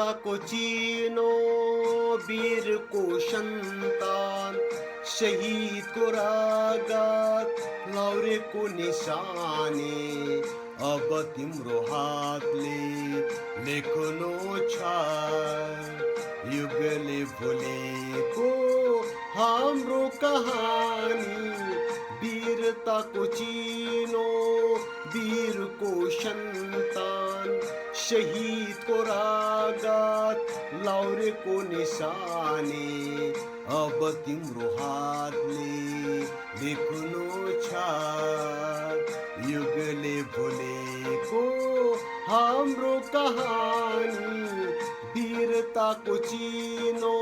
वीरताको चिनो वीरको सन्तान शहीदको रागत लौरेको निशानी अब तिम्रो हातले लेख्नु छ युगले भुलेको हाम्रो कहानी वीरताको चिनो वीरको सन्तान शहीदको रागत लौरेको निशानी अब तिम्रो हातले लेख्नु छ युगले भुलेको हाम्रो कहानी वीरताको चिनो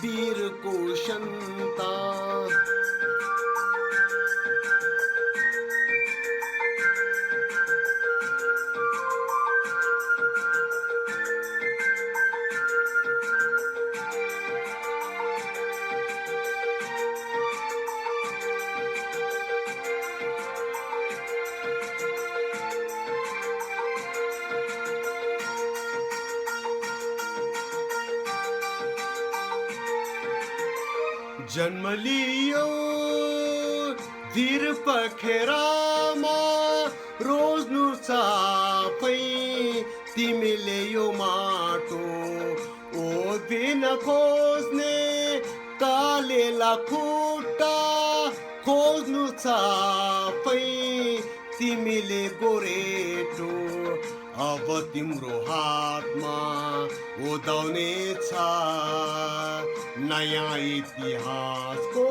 वीरको सन्तान जन्म लियो वीर पखेरामा रोज्नु चापै तिमीले यो माटो ओबिन खोज्ने कालेला खुट्टा खोज्नु चापै तिमीले गोरेटो अब तिम्रो हातमा उदाउने छ नयाँ इतिहासको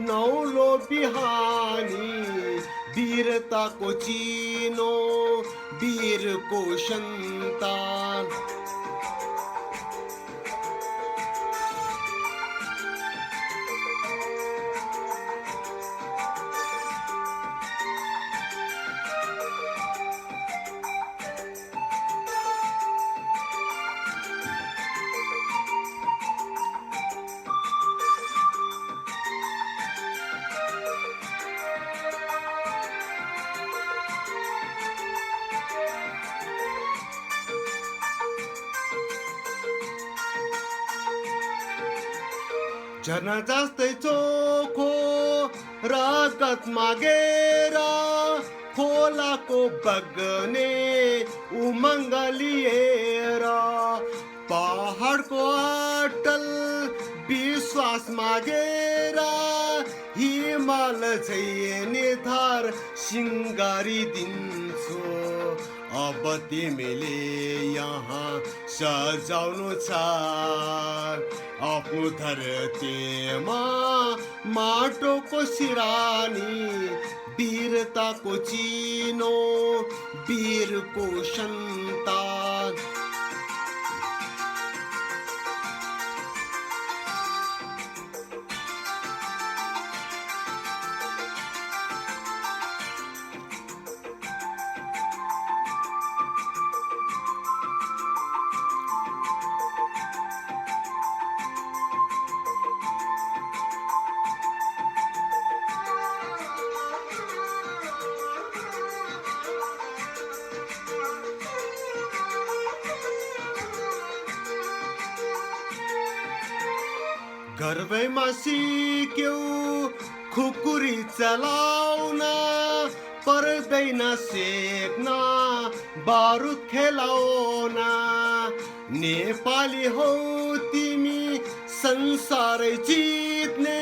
नौलो बिहानी वीरताको चिनो वीरको सन्तान झरना जस्तै चोखो रगत मागेर खोलाको बग्ने उमङ्ग लिएर पहाडको अटल विश्वास मागेर हिमाल झै निधार सिङ्गारी दिन्छु अब तिमीले यहाँ सजाउनु छ आफ्नो धरतीमा माटोको सिरानी वीरताको चिनो वीरको सन्तान गर्भैमा सिक्यौ खुकुरी चलाउन पर्दैन सेक्न बारुद खेलाउन नेपाली हौ तिमी संसारै जित्ने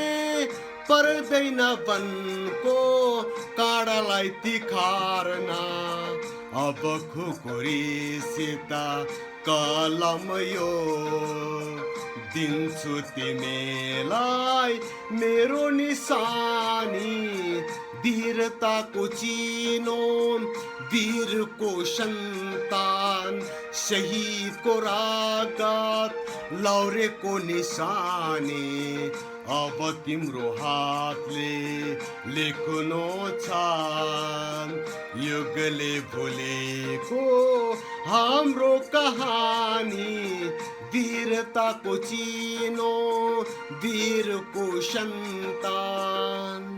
पर्दैन वनको काँडालाई तिखार्न अब खुकुरीसित कलम यो दिन्छु तिमीलाई मेरो निशानी वीरताको चिनो वीरको सन्तान शहीदको रागत लौरेको निशानी अब तिम्रो हातले लेख्नु छ युगले भुलेको हाम्रो कहानी वीरताको चिनो वीरको सन्तान